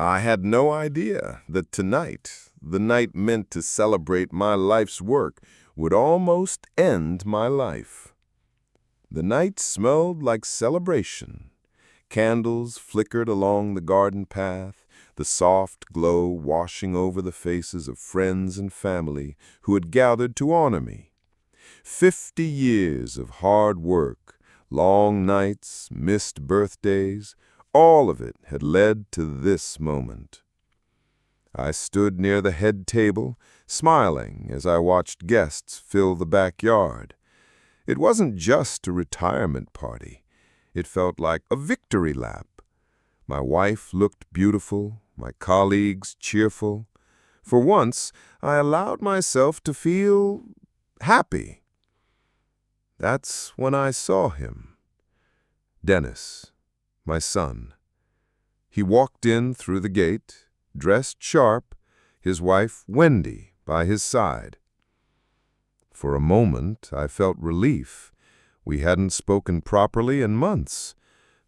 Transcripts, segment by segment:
I had no idea that tonight, the night meant to celebrate my life's work, would almost end my life. The night smelled like celebration. Candles flickered along the garden path, the soft glow washing over the faces of friends and family who had gathered to honor me. 50 years of hard work, long nights, missed birthdays, all of it had led to this moment. I stood near the head table, smiling as I watched guests fill the backyard. It wasn't just a retirement party. It felt like a victory lap. My wife looked beautiful, my colleagues cheerful. For once, I allowed myself to feel happy. That's when I saw him. Dennis, my son. He walked in through the gate, dressed sharp, his wife, Wendy, by his side. For a moment, I felt relief. We hadn't spoken properly in months.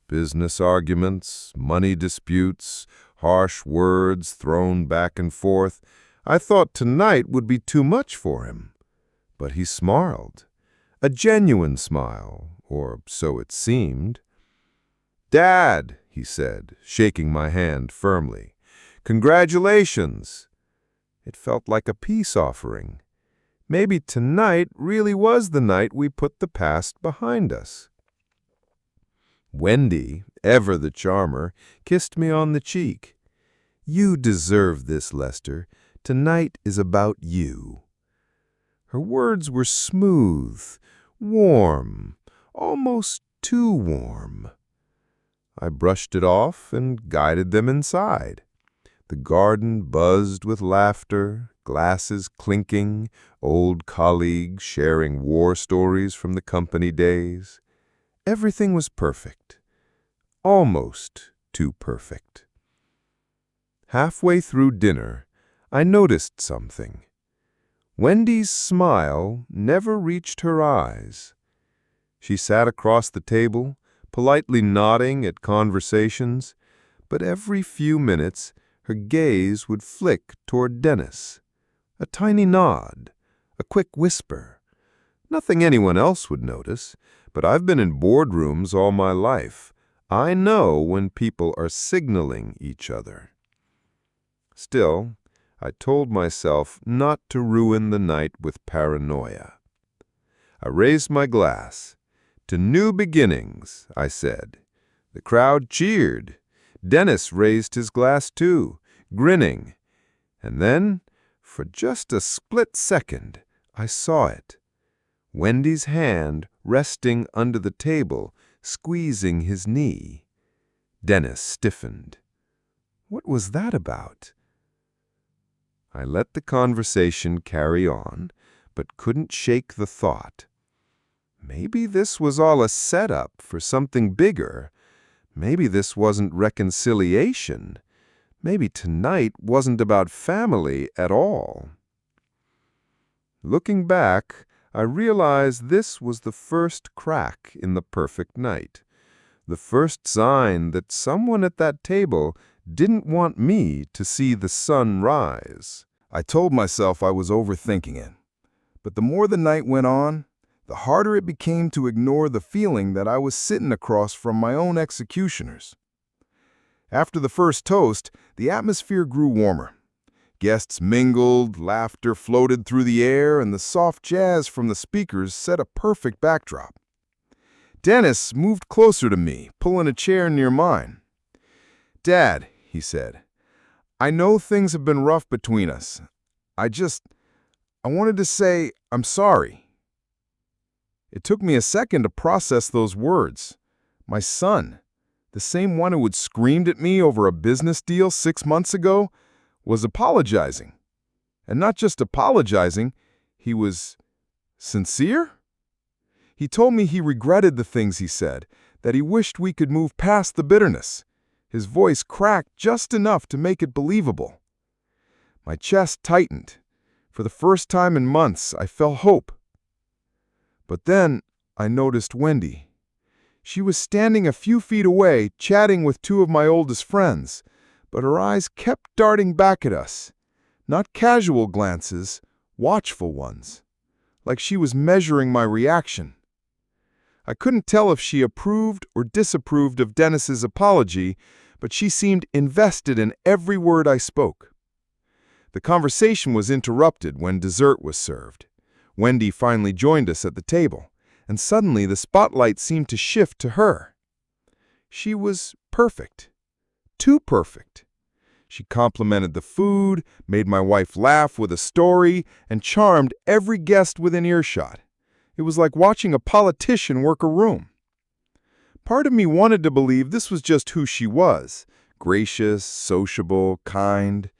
Business arguments, money disputes, harsh words thrown back and forth. I thought tonight would be too much for him. But he smiled. A genuine smile, or so it seemed. "Dad," he said, shaking my hand firmly. "Congratulations." It felt like a peace offering. Maybe tonight really was the night we put the past behind us. Wendy, ever the charmer, kissed me on the cheek. "You deserve this, Lester. Tonight is about you." Her words were smooth, warm, almost too warm. I brushed it off and guided them inside. The garden buzzed with laughter, glasses clinking, old colleagues sharing war stories from the company days. Everything was perfect. Almost too perfect. Halfway through dinner, I noticed something. Wendy's smile never reached her eyes. She sat across the table, politely nodding at conversations, but every few minutes her gaze would flick toward Dennis. A tiny nod, a quick whisper. Nothing anyone else would notice, but I've been in boardrooms all my life. I know when people are signaling each other. Still, I told myself not to ruin the night with paranoia. I raised my glass. "To new beginnings," I said. The crowd cheered. Dennis raised his glass too, grinning. And then, for just a split second, I saw it. Wendy's hand resting under the table, squeezing his knee. Dennis stiffened. What was that about? I let the conversation carry on, but couldn't shake the thought. Maybe this was all a setup for something bigger. Maybe this wasn't reconciliation. Maybe tonight wasn't about family at all. Looking back, I realized this was the first crack in the perfect night. The first sign that someone at that table didn't want me to see the sun rise. I told myself I was overthinking it. But the more the night went on, the harder it became to ignore the feeling that I was sitting across from my own executioners. After the first toast, the atmosphere grew warmer. Guests mingled, laughter floated through the air, and the soft jazz from the speakers set a perfect backdrop. Dennis moved closer to me, pulling a chair near mine. "Dad," he said, "I know things have been rough between us. I wanted to say I'm sorry." It took me a second to process those words. My son, the same one who had screamed at me over a business deal 6 months ago, was apologizing. And not just apologizing, he was sincere? He told me he regretted the things he said, that he wished we could move past the bitterness. His voice cracked just enough to make it believable. My chest tightened. For the first time in months, I felt hope. But then I noticed Wendy. She was standing a few feet away, chatting with two of my oldest friends, but her eyes kept darting back at us. Not casual glances, watchful ones, like she was measuring my reaction. I couldn't tell if she approved or disapproved of Dennis's apology, but she seemed invested in every word I spoke. The conversation was interrupted when dessert was served. Wendy finally joined us at the table, and suddenly the spotlight seemed to shift to her. She was perfect. Too perfect. She complimented the food, made my wife laugh with a story, and charmed every guest within earshot. It was like watching a politician work a room. Part of me wanted to believe this was just who she was, gracious, sociable, kind.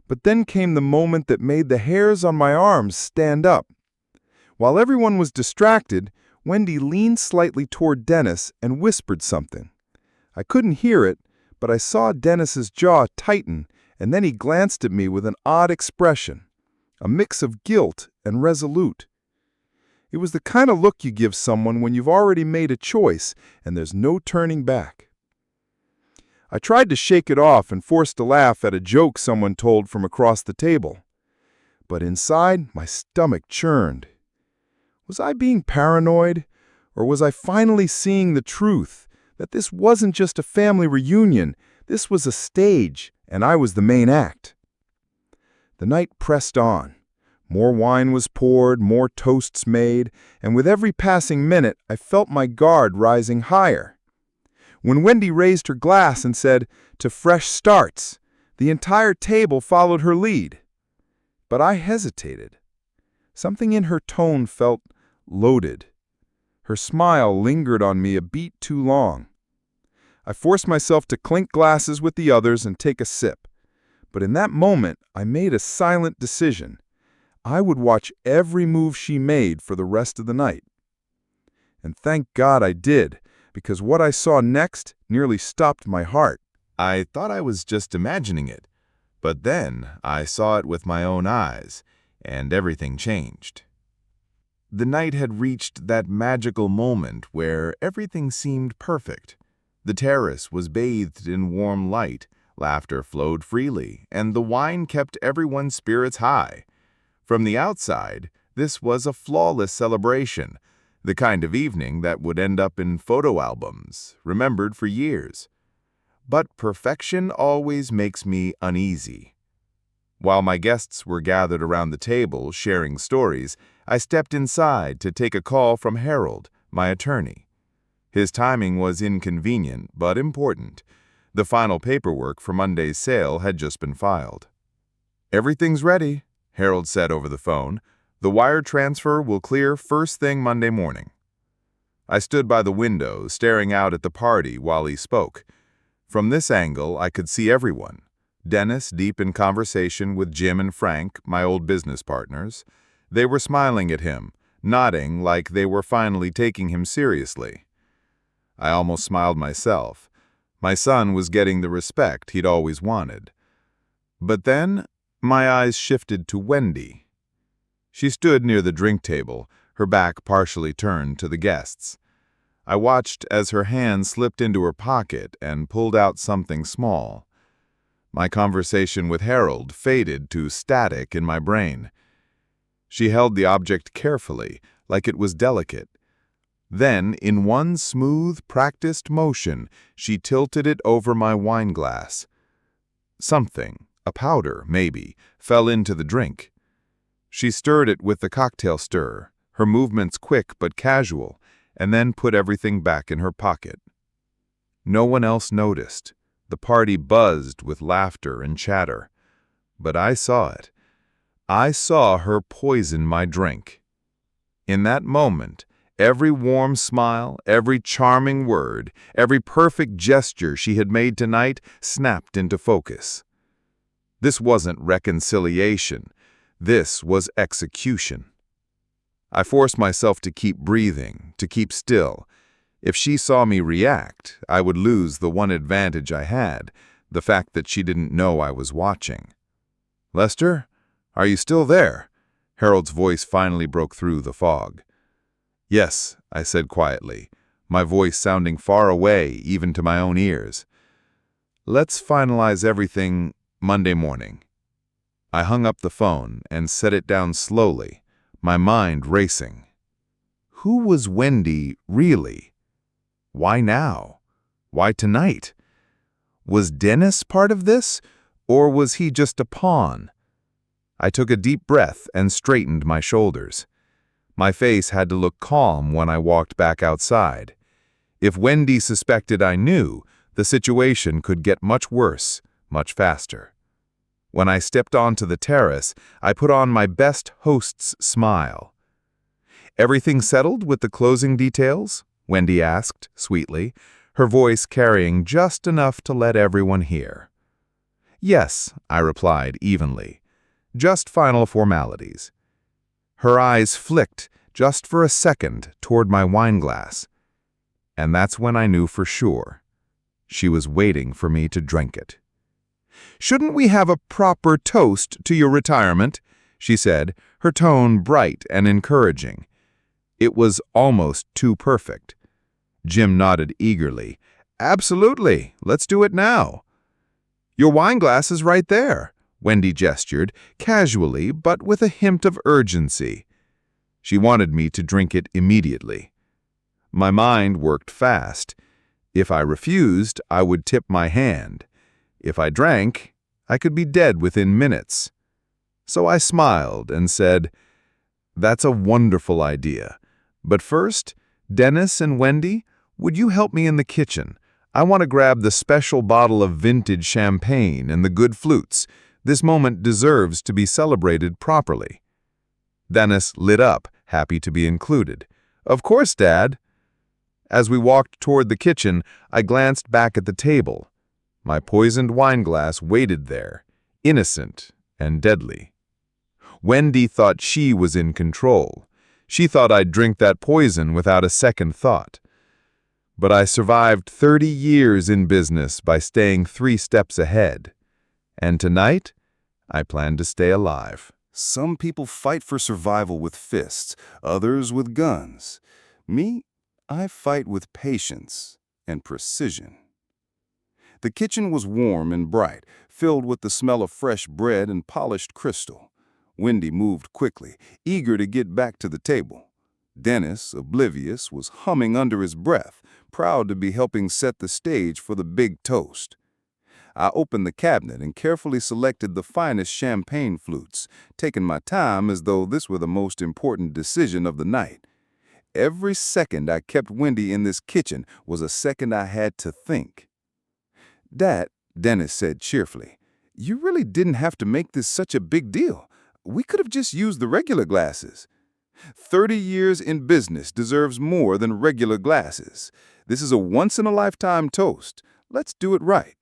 But then came the moment that made the hairs on my arms stand up. While everyone was distracted, Wendy leaned slightly toward Dennis and whispered something. I couldn't hear it, but I saw Dennis's jaw tighten, and then he glanced at me with an odd expression, a mix of guilt and resolute. It was the kind of look you give someone when you've already made a choice and there's no turning back. I tried to shake it off and forced a laugh at a joke someone told from across the table. But inside, my stomach churned. Was I being paranoid, or was I finally seeing the truth, that this wasn't just a family reunion, this was a stage, and I was the main act? The night pressed on. More wine was poured, more toasts made, and with every passing minute, I felt my guard rising higher. When Wendy raised her glass and said, "To fresh starts," the entire table followed her lead. But I hesitated. Something in her tone felt loaded. Her smile lingered on me a beat too long. I forced myself to clink glasses with the others and take a sip. But in that moment, I made a silent decision. I would watch every move she made for the rest of the night. And thank God I did, because what I saw next nearly stopped my heart. I thought I was just imagining it, but then I saw it with my own eyes, and everything changed. The night had reached that magical moment where everything seemed perfect. The terrace was bathed in warm light, laughter flowed freely, and the wine kept everyone's spirits high. From the outside, this was a flawless celebration, the kind of evening that would end up in photo albums, remembered for years. But perfection always makes me uneasy. While my guests were gathered around the table sharing stories, I stepped inside to take a call from Harold, my attorney. His timing was inconvenient but important. The final paperwork for Monday's sale had just been filed. "Everything's ready," Harold said over the phone. "The wire transfer will clear first thing Monday morning." I stood by the window, staring out at the party while he spoke. From this angle, I could see everyone. Dennis deep in conversation with Jim and Frank, my old business partners. They were smiling at him, nodding like they were finally taking him seriously. I almost smiled myself. My son was getting the respect he'd always wanted. But then, my eyes shifted to Wendy. She stood near the drink table, her back partially turned to the guests. I watched as her hand slipped into her pocket and pulled out something small. My conversation with Harold faded to static in my brain. She held the object carefully, like it was delicate. Then, in one smooth, practiced motion, she tilted it over my wine glass. Something, a powder, maybe, fell into the drink. She stirred it with the cocktail stirrer, her movements quick but casual, and then put everything back in her pocket. No one else noticed. The party buzzed with laughter and chatter. But I saw it. I saw her poison my drink. In that moment, every warm smile, every charming word, every perfect gesture she had made tonight snapped into focus. This wasn't reconciliation. This was execution. I forced myself to keep breathing, to keep still. If she saw me react, I would lose the one advantage I had, the fact that she didn't know I was watching. "Lester, are you still there?" Harold's voice finally broke through the fog. "Yes," I said quietly, my voice sounding far away even to my own ears. Let's finalize everything Monday morning. I hung up the phone and set it down slowly, my mind racing. Who was Wendy really? Why now? Why tonight? Was Dennis part of this, or was he just a pawn? I took a deep breath and straightened my shoulders. My face had to look calm when I walked back outside. If Wendy suspected I knew, the situation could get much worse, much faster. When I stepped onto the terrace, I put on my best host's smile. "Everything settled with the closing details?" Wendy asked, sweetly, her voice carrying just enough to let everyone hear. "Yes," I replied evenly. "Just final formalities." Her eyes flicked just for a second toward my wineglass, and that's when I knew for sure. She was waiting for me to drink it. "Shouldn't we have a proper toast to your retirement?" she said, her tone bright and encouraging. It was almost too perfect. Jim nodded eagerly. "Absolutely, let's do it now." "Your wineglass is right there," Wendy gestured, casually but with a hint of urgency. She wanted me to drink it immediately. My mind worked fast. If I refused, I would tip my hand. If I drank, I could be dead within minutes. So I smiled and said, "That's a wonderful idea. But first, Dennis and Wendy, would you help me in the kitchen? I want to grab the special bottle of vintage champagne and the good flutes. This moment deserves to be celebrated properly." Dennis lit up, happy to be included. "Of course, Dad." As we walked toward the kitchen, I glanced back at the table. My poisoned wineglass waited there, innocent and deadly. Wendy thought she was in control. She thought I'd drink that poison without a second thought. But I survived 30 years in business by staying 3 steps ahead. And tonight, I plan to stay alive. Some people fight for survival with fists, others with guns. Me, I fight with patience and precision. The kitchen was warm and bright, filled with the smell of fresh bread and polished crystal. Wendy moved quickly, eager to get back to the table. Dennis, oblivious, was humming under his breath, proud to be helping set the stage for the big toast. I opened the cabinet and carefully selected the finest champagne flutes, taking my time as though this were the most important decision of the night. Every second I kept Wendy in this kitchen was a second I had to think. "Dad," Dennis said cheerfully, "you really didn't have to make this such a big deal. We could have just used the regular glasses." 30 years in business deserves more than regular glasses. This is a once-in-a-lifetime toast. Let's do it right.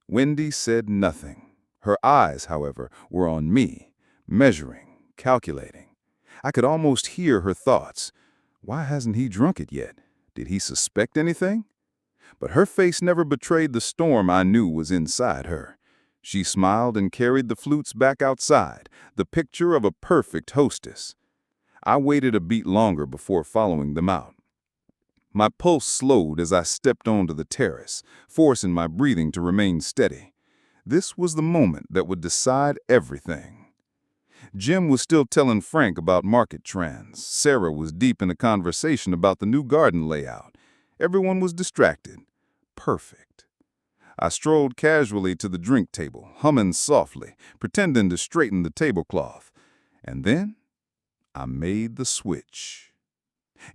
Wendy said nothing. Her eyes, however, were on me, measuring, calculating. I could almost hear her thoughts. Why hasn't he drunk it yet? Did he suspect anything? But her face never betrayed the storm I knew was inside her. She smiled and carried the flutes back outside, the picture of a perfect hostess. I waited a beat longer before following them out. My pulse slowed as I stepped onto the terrace, forcing my breathing to remain steady. This was the moment that would decide everything. Jim was still telling Frank about market trends. Sarah was deep in a conversation about the new garden layout. Everyone was distracted. Perfect. I strolled casually to the drink table, humming softly, pretending to straighten the tablecloth. And then I made the switch.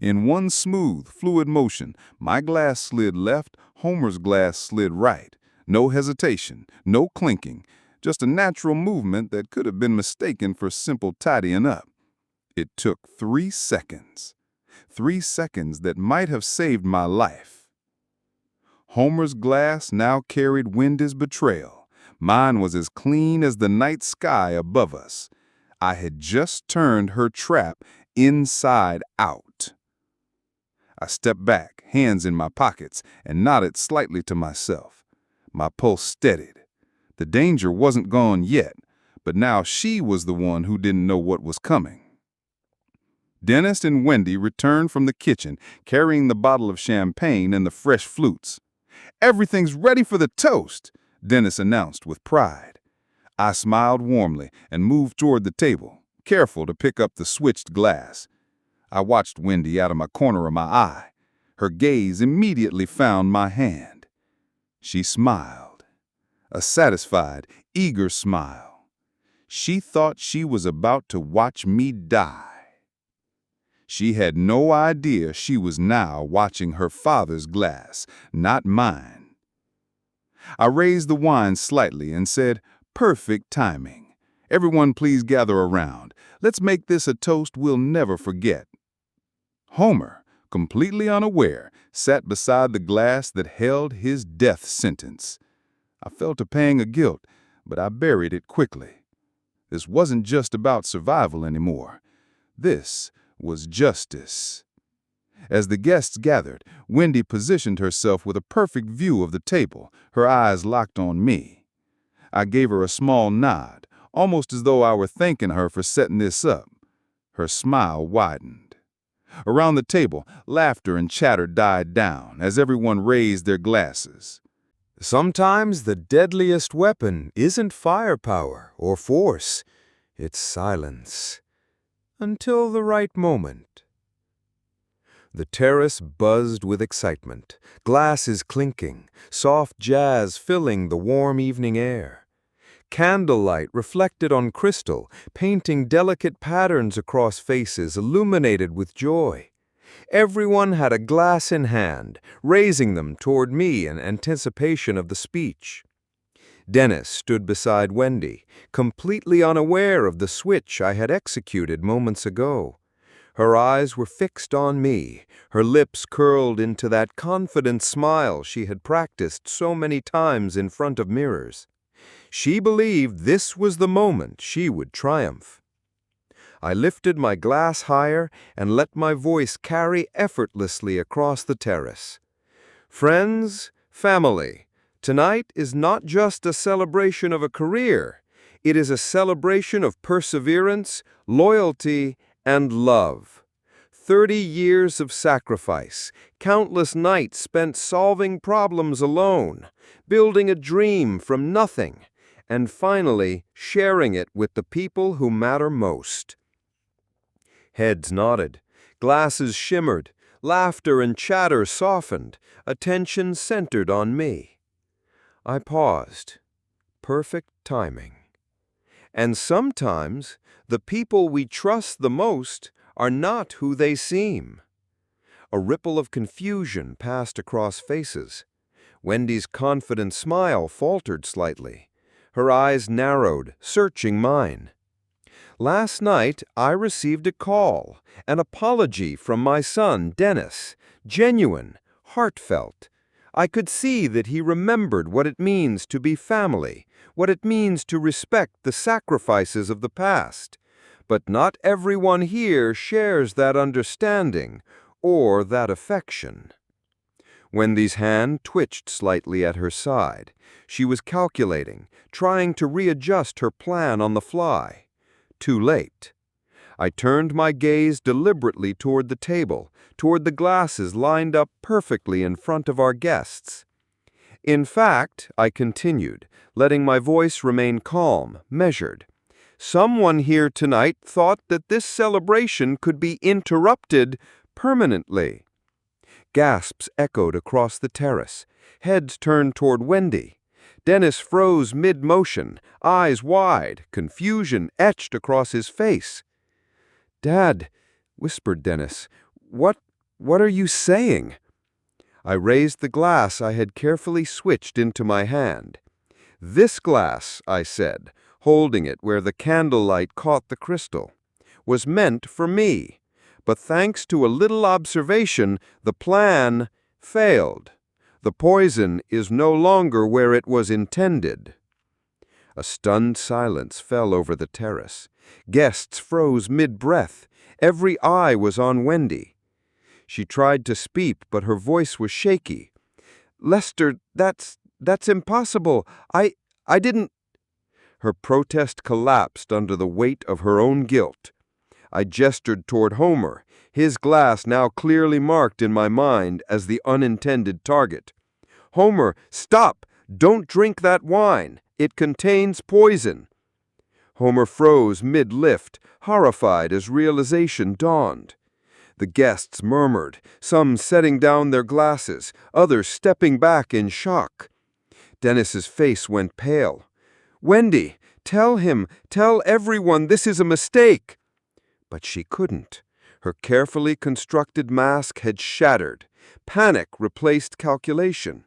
In one smooth, fluid motion, my glass slid left, Homer's glass slid right. No hesitation, no clinking, just a natural movement that could have been mistaken for simple tidying up. It took 3 seconds. 3 seconds that might have saved my life. Homer's glass now carried Wendy's betrayal. Mine was as clean as the night sky above us. I had just turned her trap inside out. I stepped back, hands in my pockets, and nodded slightly to myself. My pulse steadied. The danger wasn't gone yet, but now she was the one who didn't know what was coming. Dennis and Wendy returned from the kitchen, carrying the bottle of champagne and the fresh flutes. "Everything's ready for the toast," Dennis announced with pride. I smiled warmly and moved toward the table, careful to pick up the switched glass. I watched Wendy out of my corner of my eye. Her gaze immediately found my hand. She smiled, a satisfied, eager smile. She thought she was about to watch me die. She had no idea she was now watching her father's glass, not mine. I raised the wine slightly and said, "Perfect timing. Everyone please gather around. Let's make this a toast we'll never forget." Homer, completely unaware, sat beside the glass that held his death sentence. I felt a pang of guilt, but I buried it quickly. This wasn't just about survival anymore. This was justice. As the guests gathered, Wendy positioned herself with a perfect view of the table, her eyes locked on me. I gave her a small nod, almost as though I were thanking her for setting this up. Her smile widened. Around the table, laughter and chatter died down as everyone raised their glasses. Sometimes the deadliest weapon isn't firepower or force, it's silence. Until the right moment. The terrace buzzed with excitement, glasses clinking, soft jazz filling the warm evening air. Candlelight reflected on crystal, painting delicate patterns across faces illuminated with joy. Everyone had a glass in hand, raising them toward me in anticipation of the speech. Dennis stood beside Wendy, completely unaware of the switch I had executed moments ago. Her eyes were fixed on me, her lips curled into that confident smile she had practiced so many times in front of mirrors. She believed this was the moment she would triumph. I lifted my glass higher and let my voice carry effortlessly across the terrace. Friends, family, tonight is not just a celebration of a career. It is a celebration of perseverance, loyalty, and love. 30 years of sacrifice, countless nights spent solving problems alone, building a dream from nothing, and finally sharing it with the people who matter most. Heads nodded, glasses shimmered, laughter and chatter softened, attention centered on me. I paused. Perfect timing. And sometimes, the people we trust the most are not who they seem. A ripple of confusion passed across faces. Wendy's confident smile faltered slightly. Her eyes narrowed, searching mine. Last night, I received a call, an apology from my son, Dennis. Genuine, heartfelt. I could see that he remembered what it means to be family, what it means to respect the sacrifices of the past. But not everyone here shares that understanding or that affection. Wendy's hand twitched slightly at her side. She was calculating, trying to readjust her plan on the fly. Too late. I turned my gaze deliberately toward the table, toward the glasses lined up perfectly in front of our guests. In fact, I continued, letting my voice remain calm, measured. Someone here tonight thought that this celebration could be interrupted permanently. Gasps echoed across the terrace. Heads turned toward Wendy. Dennis froze mid-motion, eyes wide, confusion etched across his face. "Dad," whispered Dennis, what are you saying?" I raised the glass I had carefully switched into my hand. "This glass," I said, holding it where the candlelight caught the crystal, "was meant for me. But thanks to a little observation, the plan failed. The poison is no longer where it was intended." A stunned silence fell over the terrace. Guests froze mid-breath. Every eye was on Wendy. She tried to speak, but her voice was shaky. "Lester, that's impossible. I didn't—" Her protest collapsed under the weight of her own guilt. I gestured toward Homer, his glass now clearly marked in my mind as the unintended target. "Homer, stop! Don't drink that wine! It contains poison!" Homer froze mid-lift, horrified as realization dawned. The guests murmured, some setting down their glasses, others stepping back in shock. Dennis's face went pale. "Wendy, tell everyone this is a mistake!" But she couldn't. Her carefully constructed mask had shattered. Panic replaced calculation.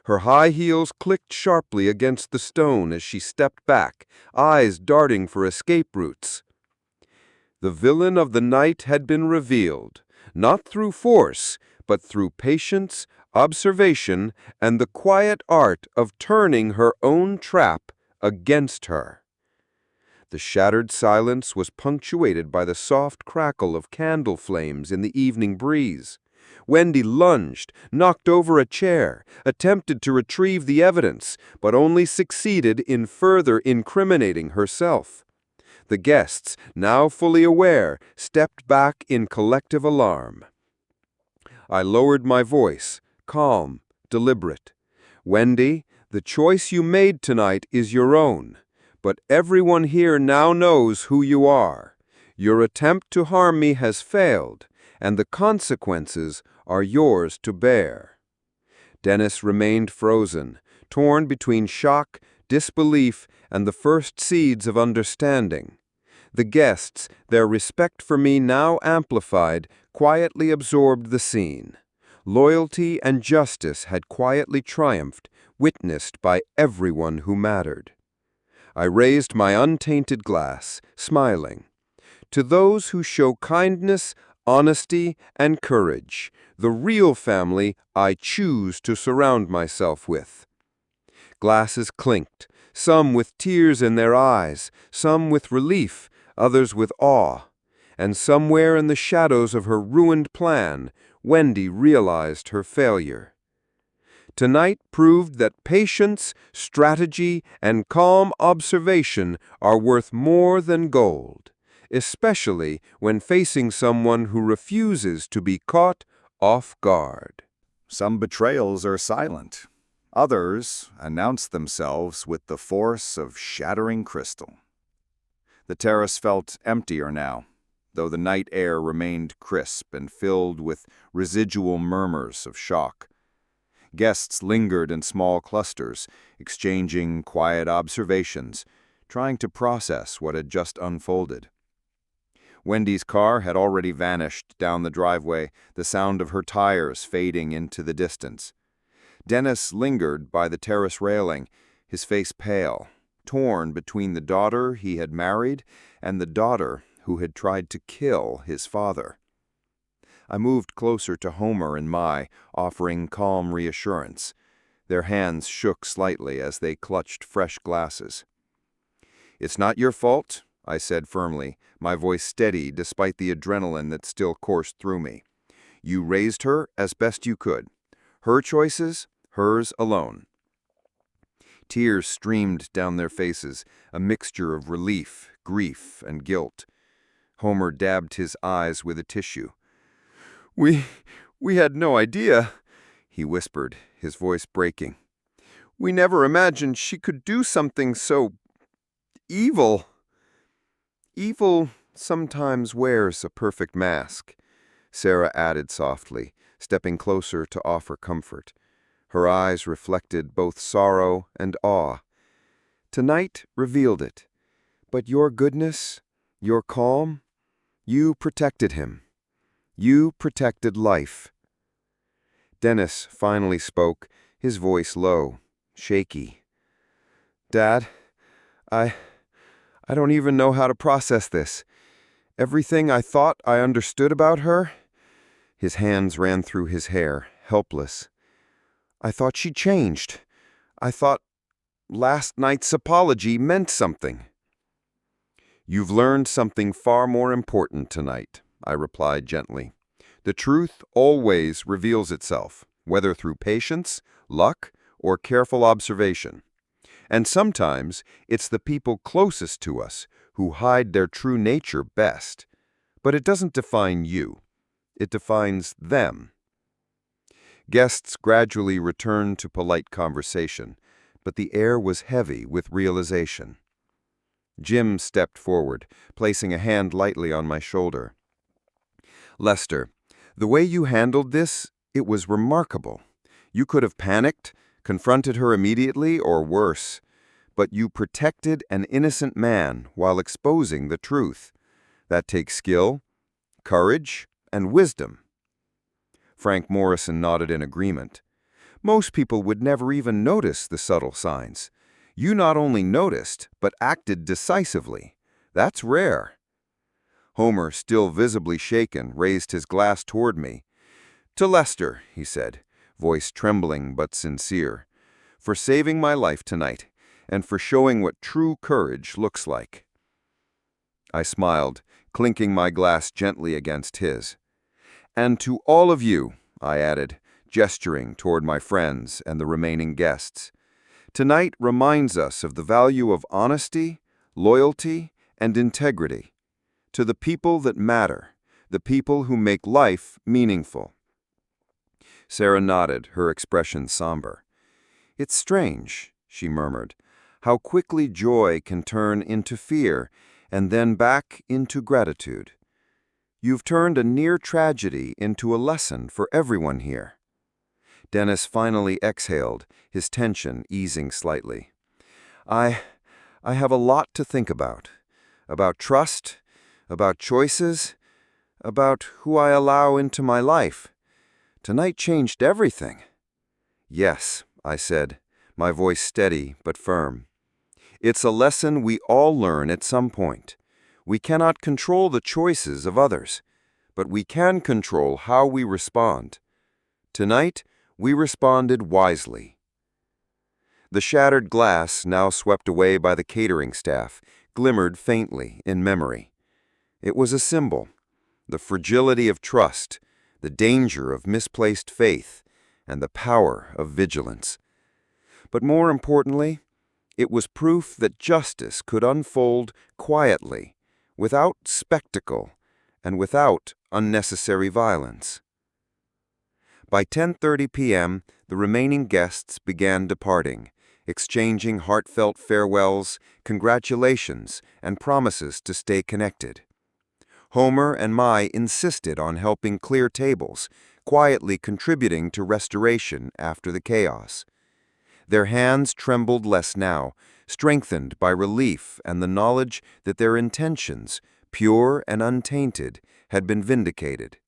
Her high heels clicked sharply against the stone as she stepped back, eyes darting for escape routes. The villain of the night had been revealed, not through force, but through patience, observation, and the quiet art of turning her own trap against her. The shattered silence was punctuated by the soft crackle of candle flames in the evening breeze. Wendy lunged, knocked over a chair, attempted to retrieve the evidence, but only succeeded in further incriminating herself. The guests, now fully aware, stepped back in collective alarm. I lowered my voice, calm, deliberate. "Wendy, the choice you made tonight is your own, but everyone here now knows who you are. Your attempt to harm me has failed, and the consequences are yours to bear." Dennis remained frozen, torn between shock, disbelief, and the first seeds of understanding. The guests, their respect for me now amplified, quietly absorbed the scene. Loyalty and justice had quietly triumphed, witnessed by everyone who mattered. I raised my untainted glass, smiling. To those who show kindness, honesty, and courage, the real family I choose to surround myself with. Glasses clinked, some with tears in their eyes, some with relief, others with awe. And somewhere in the shadows of her ruined plan, Wendy realized her failure. Tonight proved that patience, strategy, and calm observation are worth more than gold, especially when facing someone who refuses to be caught off guard. Some betrayals are silent. Others announce themselves with the force of shattering crystal. The terrace felt emptier now, though the night air remained crisp and filled with residual murmurs of shock. Guests lingered in small clusters, exchanging quiet observations, trying to process what had just unfolded. Wendy's car had already vanished down the driveway, the sound of her tires fading into the distance. Dennis lingered by the terrace railing, his face pale, torn between the daughter he had married and the daughter who had tried to kill his father. I moved closer to Homer and Mai, offering calm reassurance. Their hands shook slightly as they clutched fresh glasses. "It's not your fault," I said firmly, my voice steady despite the adrenaline that still coursed through me. "You raised her as best you could. Her choices, hers alone." Tears streamed down their faces, a mixture of relief, grief, and guilt. Homer dabbed his eyes with a tissue. We had no idea," he whispered, his voice breaking. "We never imagined she could do something so evil." "Evil sometimes wears a perfect mask," Sarah added softly, stepping closer to offer comfort. Her eyes reflected both sorrow and awe. "Tonight revealed it. But your goodness, your calm, you protected him. You protected life." Dennis finally spoke, his voice low, shaky. "Dad, I don't even know how to process this. Everything I thought I understood about her." His hands ran through his hair, helpless. "I thought she changed. I thought last night's apology meant something." "You've learned something far more important tonight," I replied gently. "The truth always reveals itself, whether through patience, luck, or careful observation. And sometimes it's the people closest to us who hide their true nature best. But it doesn't define you. It defines them." Guests gradually returned to polite conversation, but the air was heavy with realization. Jim stepped forward, placing a hand lightly on my shoulder. "Lester, the way you handled this, it was remarkable. You could have panicked, confronted her immediately, or worse. But you protected an innocent man while exposing the truth. That takes skill, courage, and wisdom." Frank Morrison nodded in agreement. "Most people would never even notice the subtle signs. You not only noticed, but acted decisively. That's rare." Homer, still visibly shaken, raised his glass toward me. "To Lester," he said, voice trembling but sincere, "for saving my life tonight, and for showing what true courage looks like." I smiled, clinking my glass gently against his. "And to all of you," I added, gesturing toward my friends and the remaining guests. "Tonight reminds us of the value of honesty, loyalty, and integrity. To the people that matter, the people who make life meaningful." Sarah nodded, her expression somber. "It's strange," she murmured, "how quickly joy can turn into fear and then back into gratitude. You've turned a near tragedy into a lesson for everyone here." Dennis finally exhaled, his tension easing slightly. I have a lot to think about trust, about choices, about who I allow into my life. Tonight changed everything." "Yes," I said, my voice steady but firm. "It's a lesson we all learn at some point. We cannot control the choices of others, but we can control how we respond. Tonight, we responded wisely." The shattered glass, now swept away by the catering staff, glimmered faintly in memory. It was a symbol, the fragility of trust, the danger of misplaced faith, and the power of vigilance. But more importantly, it was proof that justice could unfold quietly, without spectacle, and without unnecessary violence. By 10:30 p.m., the remaining guests began departing, exchanging heartfelt farewells, congratulations, and promises to stay connected. Homer and Mai insisted on helping clear tables, quietly contributing to restoration after the chaos. Their hands trembled less now, strengthened by relief and the knowledge that their intentions, pure and untainted, had been vindicated.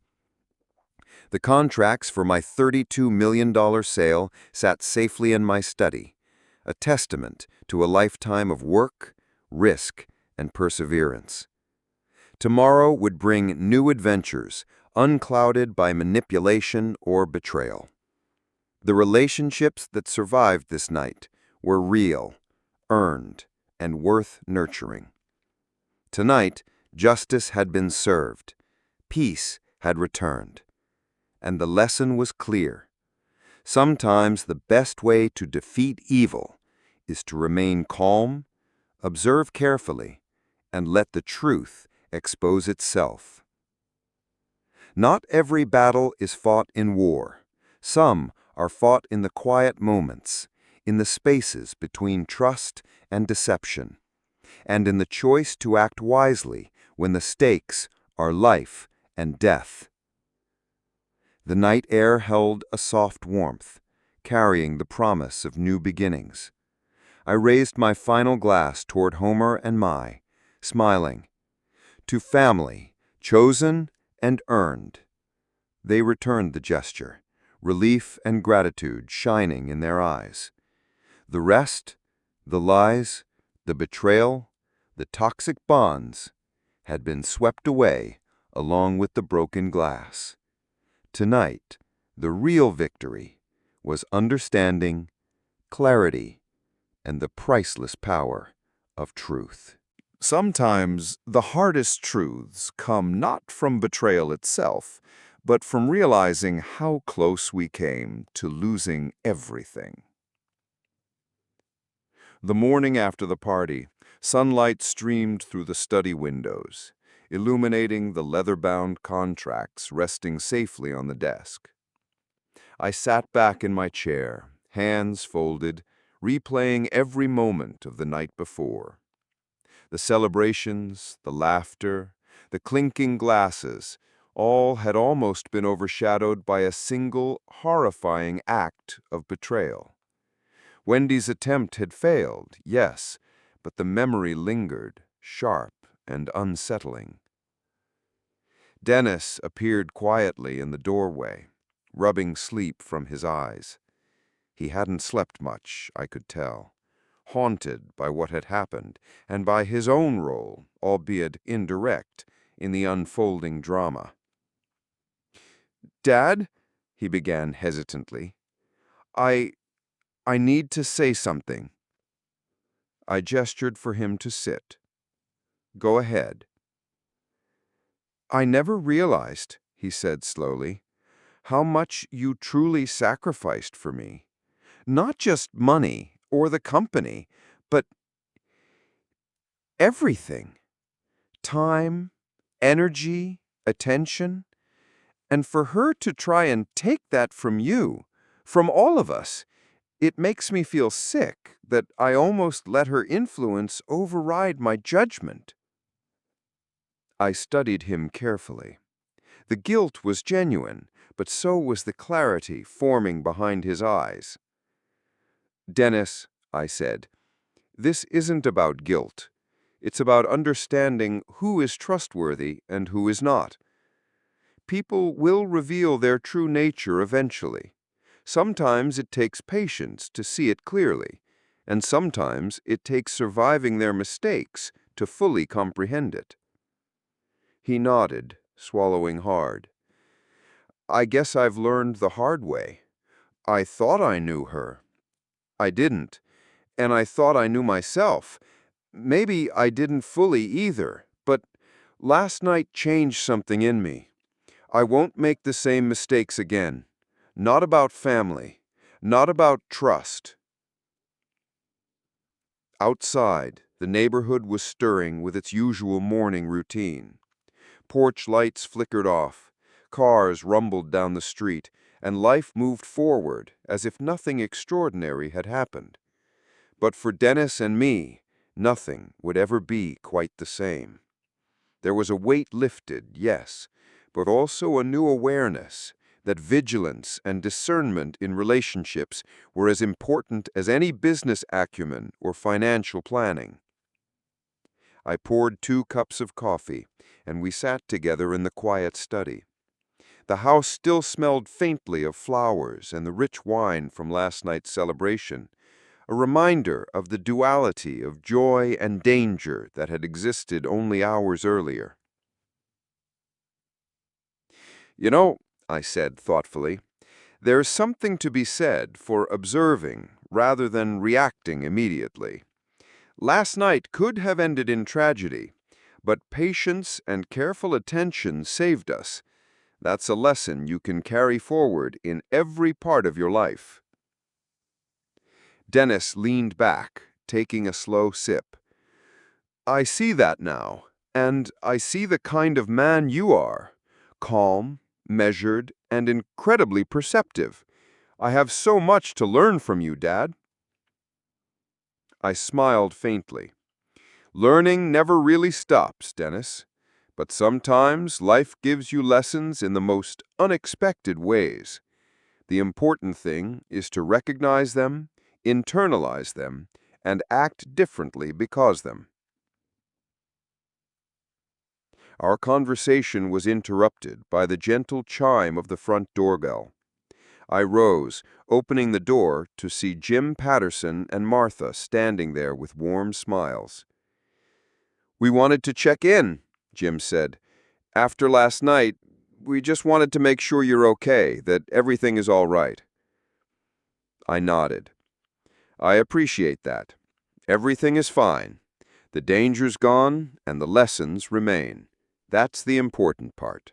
The contracts for my $32 million sale sat safely in my study, a testament to a lifetime of work, risk, and perseverance. Tomorrow would bring new adventures, unclouded by manipulation or betrayal. The relationships that survived this night were real, earned, and worth nurturing. Tonight, justice had been served, peace had returned, and the lesson was clear. Sometimes the best way to defeat evil is to remain calm, observe carefully, and let the truth expose itself. Not every battle is fought in war. Some are fought in the quiet moments, in the spaces between trust and deception, and in the choice to act wisely when the stakes are life and death. The night air held a soft warmth, carrying the promise of new beginnings. I raised my final glass toward Homer and Mai, smiling. To family, chosen and earned. They returned the gesture, relief and gratitude shining in their eyes. The rest, the lies, the betrayal, the toxic bonds, had been swept away along with the broken glass. Tonight, the real victory was understanding, clarity, and the priceless power of truth. Sometimes the hardest truths come not from betrayal itself, but from realizing how close we came to losing everything. The morning after the party, sunlight streamed through the study windows, illuminating the leather-bound contracts resting safely on the desk. I sat back in my chair, hands folded, replaying every moment of the night before. The celebrations, the laughter, the clinking glasses, all had almost been overshadowed by a single, horrifying act of betrayal. Wendy's attempt had failed, yes, but the memory lingered, sharp and unsettling. Dennis appeared quietly in the doorway, rubbing sleep from his eyes. He hadn't slept much, I could tell, haunted by what had happened and by his own role, albeit indirect, in the unfolding drama. "Dad," he began hesitantly, I need to say something." I gestured for him to sit. "Go ahead." "I never realized," he said slowly, "how much you truly sacrificed for me. Not just money or the company, but everything. Time, energy, attention. And for her to try and take that from you, from all of us, it makes me feel sick that I almost let her influence override my judgment." I studied him carefully. The guilt was genuine, but so was the clarity forming behind his eyes. "Dennis," I said, "this isn't about guilt. It's about understanding who is trustworthy and who is not. People will reveal their true nature eventually. Sometimes it takes patience to see it clearly, and sometimes it takes surviving their mistakes to fully comprehend it." He nodded, swallowing hard. "I guess I've learned the hard way. I thought I knew her. I didn't. And I thought I knew myself. Maybe I didn't fully either, but last night changed something in me. I won't make the same mistakes again. Not about family. Not about trust." Outside, the neighborhood was stirring with its usual morning routine. Porch lights flickered off, cars rumbled down the street, and life moved forward as if nothing extraordinary had happened. But for Dennis and me, nothing would ever be quite the same. There was a weight lifted, yes, but also a new awareness that vigilance and discernment in relationships were as important as any business acumen or financial planning. I poured 2 cups of coffee, and we sat together in the quiet study. The house still smelled faintly of flowers and the rich wine from last night's celebration, a reminder of the duality of joy and danger that had existed only hours earlier. "You know," I said thoughtfully, "there's something to be said for observing rather than reacting immediately. Last night could have ended in tragedy, but patience and careful attention saved us. That's a lesson you can carry forward in every part of your life." Dennis leaned back, taking a slow sip. "I see that now, and I see the kind of man you are. Calm, measured, and incredibly perceptive. I have so much to learn from you, Dad." I smiled faintly. "Learning never really stops, Dennis. But sometimes life gives you lessons in the most unexpected ways. The important thing is to recognize them, internalize them, and act differently because them." Our conversation was interrupted by the gentle chime of the front doorbell. I rose, opening the door to see Jim Patterson and Martha standing there with warm smiles. "We wanted to check in," Jim said. "After last night, we just wanted to make sure you're okay, that everything is all right." I nodded. "I appreciate that. Everything is fine. The danger's gone, and the lessons remain. That's the important part."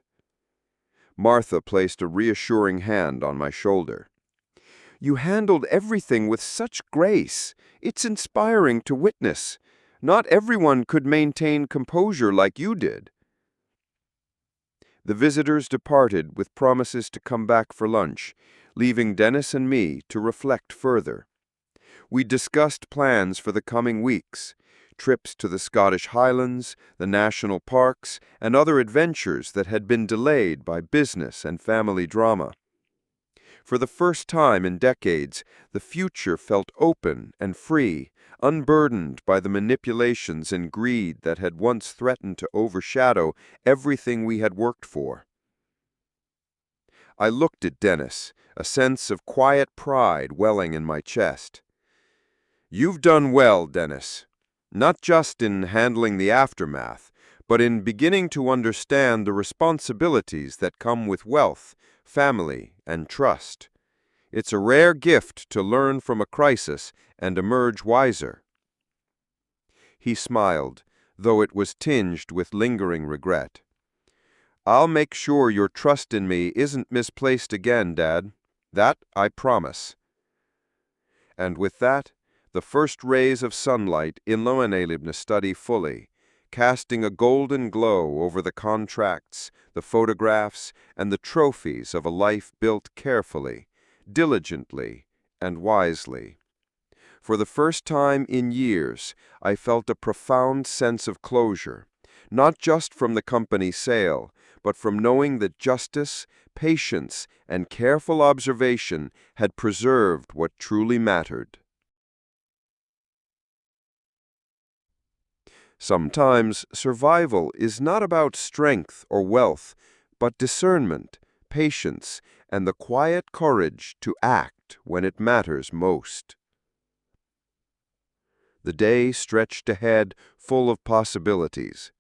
Martha placed a reassuring hand on my shoulder. "You handled everything with such grace. It's inspiring to witness. Not everyone could maintain composure like you did." The visitors departed with promises to come back for lunch, leaving Dennis and me to reflect further. We discussed plans for the coming weeks, trips to the Scottish Highlands, the national parks, and other adventures that had been delayed by business and family drama. For the first time in decades, the future felt open and free, unburdened by the manipulations and greed that had once threatened to overshadow everything we had worked for. I looked at Dennis, a sense of quiet pride welling in my chest. "You've done well, Dennis, not just in handling the aftermath, but in beginning to understand the responsibilities that come with wealth, family, and trust. It's a rare gift to learn from a crisis and emerge wiser." He smiled, though it was tinged with lingering regret. "I'll make sure your trust in me isn't misplaced again, Dad. That I promise." And with that, the first rays of sunlight illuminated the study fully, casting a golden glow over the contracts, the photographs, and the trophies of a life built carefully, diligently, and wisely. For the first time in years, I felt a profound sense of closure, not just from the company sale, but from knowing that justice, patience, and careful observation had preserved what truly mattered. Sometimes survival is not about strength or wealth, but discernment, patience, and the quiet courage to act when it matters most. The day stretched ahead full of possibilities.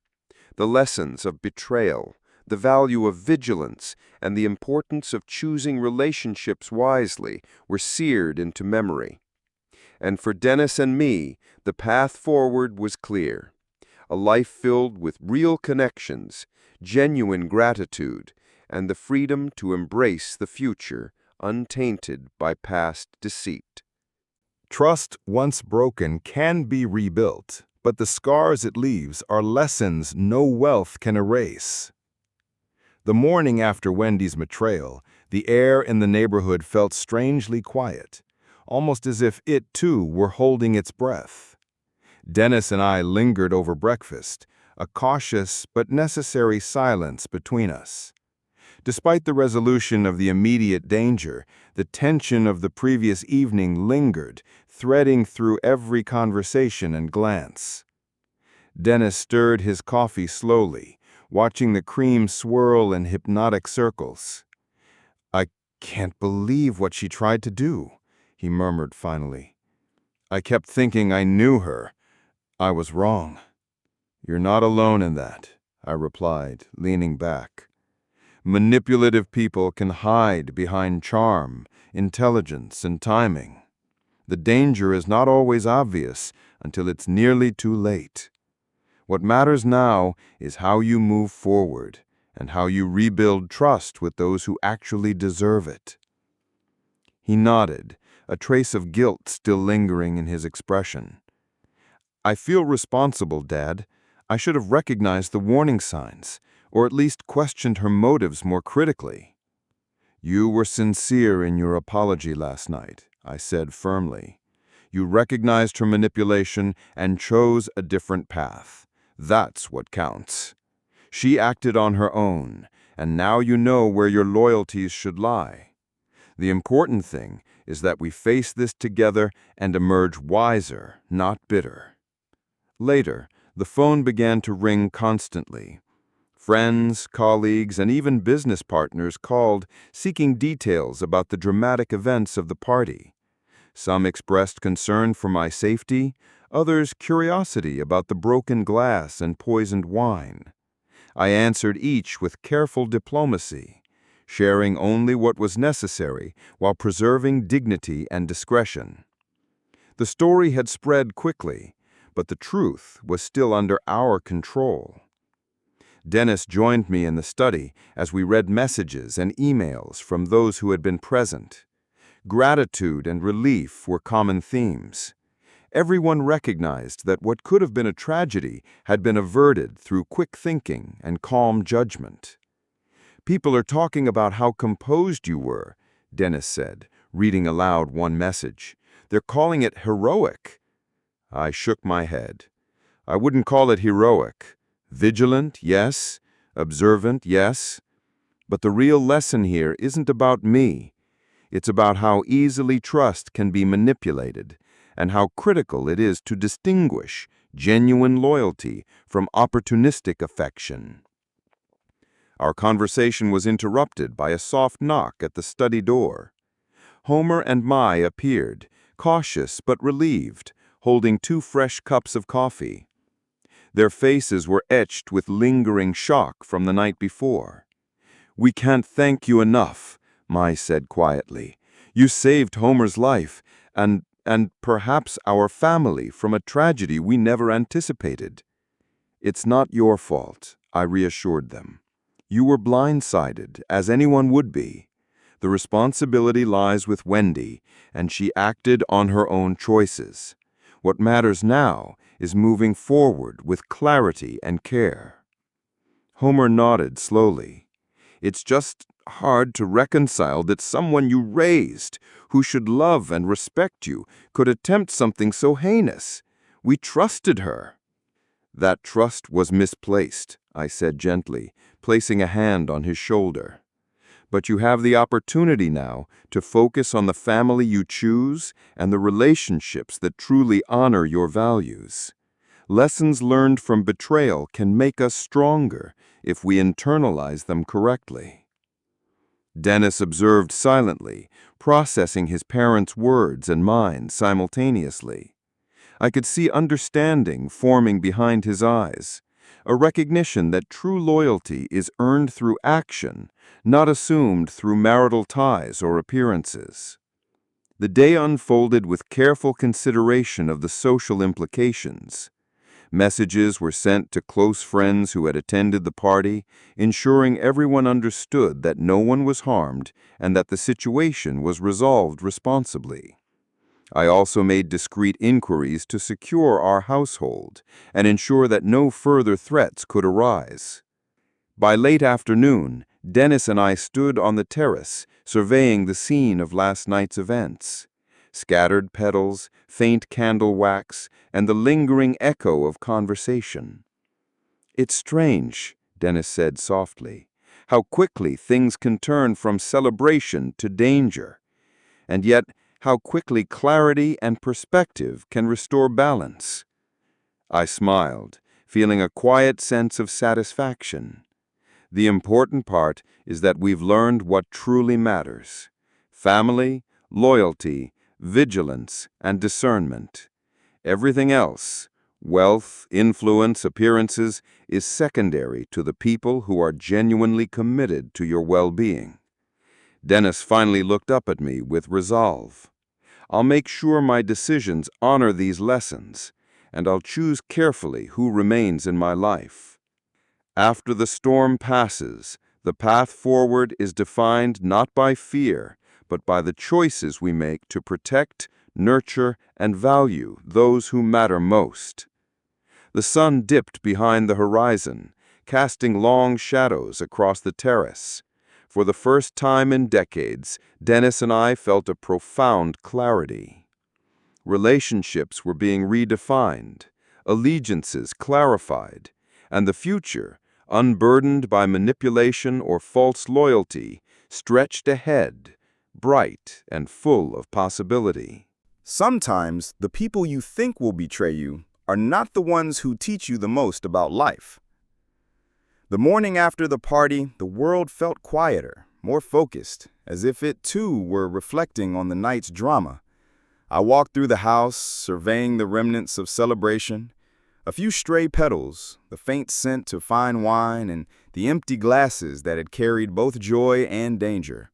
The lessons of betrayal, the value of vigilance, and the importance of choosing relationships wisely were seared into memory. And for Dennis and me, the path forward was clear. A life filled with real connections, genuine gratitude, and the freedom to embrace the future untainted by past deceit. Trust, once broken, can be rebuilt, but the scars it leaves are lessons no wealth can erase. The morning after Wendy's betrayal, the air in the neighborhood felt strangely quiet, almost as if it too were holding its breath. Dennis and I lingered over breakfast, a cautious but necessary silence between us. Despite the resolution of the immediate danger, the tension of the previous evening lingered, threading through every conversation and glance. Dennis stirred his coffee slowly, watching the cream swirl in hypnotic circles. "I can't believe what she tried to do," he murmured finally. "I kept thinking I knew her. I was wrong." "You're not alone in that," I replied, leaning back. "Manipulative people can hide behind charm, intelligence, and timing. The danger is not always obvious until it's nearly too late. What matters now is how you move forward and how you rebuild trust with those who actually deserve it." He nodded, a trace of guilt still lingering in his expression. "I feel responsible, Dad. I should have recognized the warning signs, or at least questioned her motives more critically." "You were sincere in your apology last night," I said firmly. "You recognized her manipulation and chose a different path. That's what counts. She acted on her own, and now you know where your loyalties should lie. The important thing is that we face this together and emerge wiser, not bitter." Later, the phone began to ring constantly. Friends, colleagues, and even business partners called, seeking details about the dramatic events of the party. Some expressed concern for my safety, others curiosity about the broken glass and poisoned wine. I answered each with careful diplomacy, sharing only what was necessary while preserving dignity and discretion. The story had spread quickly, but the truth was still under our control. Dennis joined me in the study as we read messages and emails from those who had been present. Gratitude and relief were common themes. Everyone recognized that what could have been a tragedy had been averted through quick thinking and calm judgment. People are talking about how composed you were, Dennis said, reading aloud one message. They're calling it heroic. I shook my head. I wouldn't call it heroic. Vigilant, yes. Observant, yes. But the real lesson here isn't about me. It's about how easily trust can be manipulated, and how critical it is to distinguish genuine loyalty from opportunistic affection. Our conversation was interrupted by a soft knock at the study door. Homer and Mai appeared, cautious but relieved, holding 2 fresh cups of coffee. Their faces were etched with lingering shock from the night before. "We can't thank you enough," Mai said quietly. "You saved Homer's life, and perhaps our family from a tragedy we never anticipated." "It's not your fault," I reassured them. "You were blindsided, as anyone would be. The responsibility lies with Wendy, and she acted on her own choices. What matters now is moving forward with clarity and care." Homer nodded slowly. "It's just hard to reconcile that someone you raised, who should love and respect you, could attempt something so heinous. We trusted her." "That trust was misplaced," I said gently, placing a hand on his shoulder. "But you have the opportunity now to focus on the family you choose and the relationships that truly honor your values. Lessons learned from betrayal can make us stronger if we internalize them correctly." Dennis observed silently, processing his parents' words and mine simultaneously. I could see understanding forming behind his eyes, a recognition that true loyalty is earned through action, not assumed through marital ties or appearances. The day unfolded with careful consideration of the social implications. Messages were sent to close friends who had attended the party, ensuring everyone understood that no one was harmed and that the situation was resolved responsibly. I also made discreet inquiries to secure our household and ensure that no further threats could arise. By late afternoon, Dennis and I stood on the terrace, surveying the scene of last night's events. Scattered petals, faint candle wax, and the lingering echo of conversation. "It's strange," Dennis said softly, "how quickly things can turn from celebration to danger, and yet how quickly clarity and perspective can restore balance." I smiled, feeling a quiet sense of satisfaction. The important part is that we've learned what truly matters: family, loyalty, vigilance, and discernment. Everything else, wealth, influence, appearances, is secondary to the people who are genuinely committed to your well-being. Dennis finally looked up at me with resolve. "I'll make sure my decisions honor these lessons, and I'll choose carefully who remains in my life." After the storm passes, the path forward is defined not by fear, but by the choices we make to protect, nurture, and value those who matter most. The sun dipped behind the horizon, casting long shadows across the terrace. For the first time in decades, Dennis and I felt a profound clarity. Relationships were being redefined, allegiances clarified, and the future, unburdened by manipulation or false loyalty, stretched ahead, bright and full of possibility. Sometimes the people you think will betray you are not the ones who teach you the most about life. The morning after the party, the world felt quieter, more focused, as if it too were reflecting on the night's drama. I walked through the house, surveying the remnants of celebration. A few stray petals, the faint scent of fine wine, and the empty glasses that had carried both joy and danger.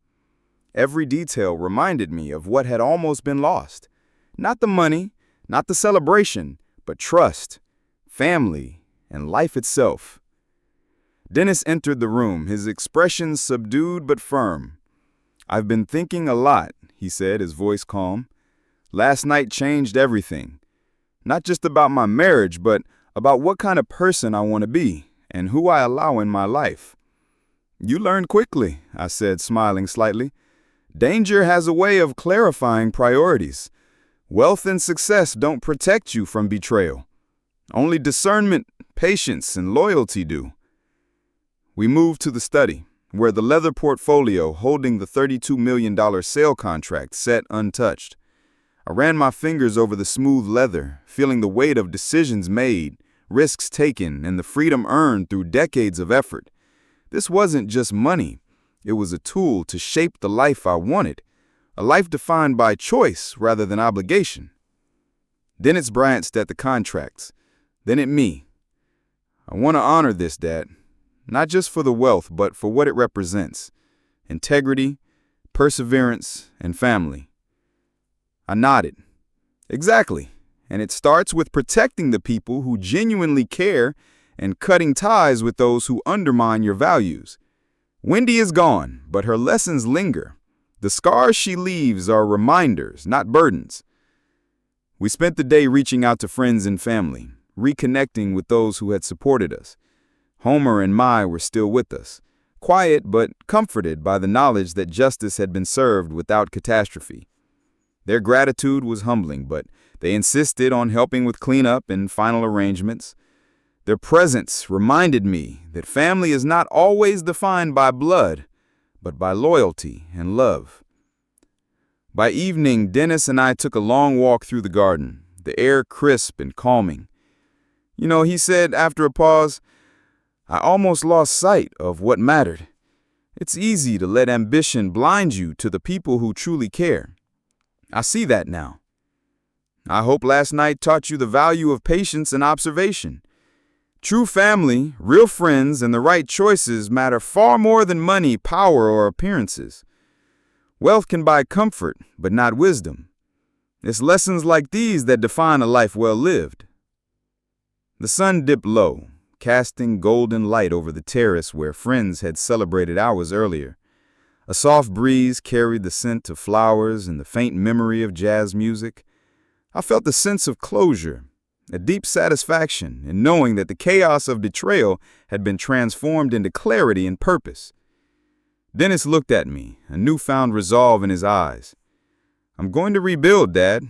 Every detail reminded me of what had almost been lost. Not the money, not the celebration, but trust, family, and life itself. Dennis entered the room, his expression subdued but firm. "I've been thinking a lot," he said, his voice calm. "Last night changed everything. Not just about my marriage, but about what kind of person I want to be and who I allow in my life. You learned quickly, I said, smiling slightly. Danger has a way of clarifying priorities. Wealth and success don't protect you from betrayal. Only discernment, patience, and loyalty do. We moved to the study, where the leather portfolio holding the $32 million sale contract sat untouched. I ran my fingers over the smooth leather, feeling the weight of decisions made, risks taken, and the freedom earned through decades of effort. This wasn't just money. It was a tool to shape the life I wanted, a life defined by choice rather than obligation. Dennis glanced at the contracts, then at me. I want to honor this, Dad, not just for the wealth, but for what it represents: integrity, perseverance, and family. I nodded. Exactly, and it starts with protecting the people who genuinely care and cutting ties with those who undermine your values. Wendy is gone, but her lessons linger. The scars she leaves are reminders, not burdens. We spent the day reaching out to friends and family, reconnecting with those who had supported us. Homer and Mai were still with us, quiet but comforted by the knowledge that justice had been served without catastrophe. Their gratitude was humbling, but they insisted on helping with cleanup and final arrangements. Their presence reminded me that family is not always defined by blood, but by loyalty and love. By evening, Dennis and I took a long walk through the garden, the air crisp and calming. You know, he said after a pause, I almost lost sight of what mattered. It's easy to let ambition blind you to the people who truly care. I see that now. I hope last night taught you the value of patience and observation. True family, real friends, and the right choices matter far more than money, power, or appearances. Wealth can buy comfort, but not wisdom. It's lessons like these that define a life well lived. The sun dipped low, casting golden light over the terrace where friends had celebrated hours earlier. A soft breeze carried the scent of flowers and the faint memory of jazz music. I felt a sense of closure, a deep satisfaction in knowing that the chaos of betrayal had been transformed into clarity and purpose. Dennis looked at me, a newfound resolve in his eyes. I'm going to rebuild, Dad,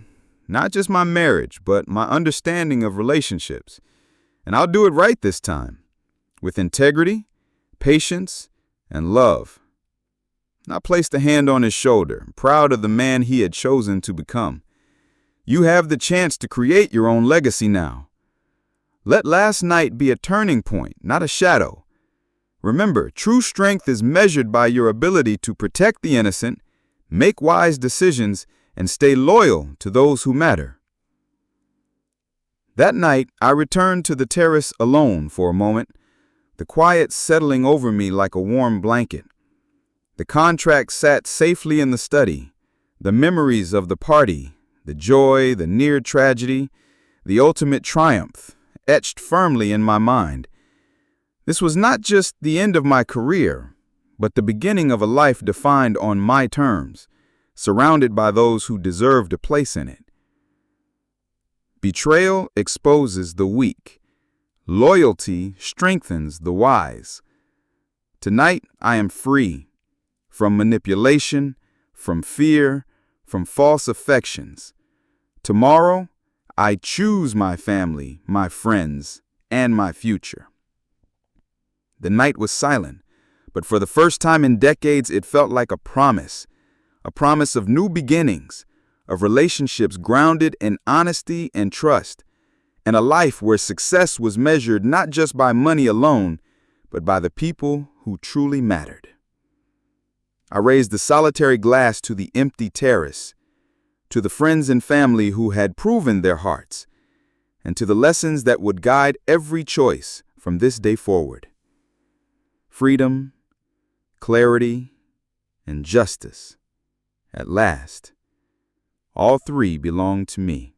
not just my marriage, but my understanding of relationships. And I'll do it right this time, with integrity, patience, and love. I placed a hand on his shoulder, proud of the man he had chosen to become. You have the chance to create your own legacy now. Let last night be a turning point, not a shadow. Remember, true strength is measured by your ability to protect the innocent, make wise decisions, and stay loyal to those who matter. That night, I returned to the terrace alone for a moment, the quiet settling over me like a warm blanket. The contract sat safely in the study, the memories of the party, the joy, the near tragedy, the ultimate triumph, etched firmly in my mind. This was not just the end of my career, but the beginning of a life defined on my terms, surrounded by those who deserved a place in it. Betrayal exposes the weak. Loyalty strengthens the wise. Tonight, I am free from manipulation, from fear, from false affections. Tomorrow, I choose my family, my friends, and my future. The night was silent, but for the first time in decades, it felt like a promise of new beginnings, of relationships grounded in honesty and trust, and a life where success was measured not just by money alone, but by the people who truly mattered. I raised the solitary glass to the empty terrace, to the friends and family who had proven their hearts, and to the lessons that would guide every choice from this day forward. Freedom, clarity, and justice. At last, all three belong to me.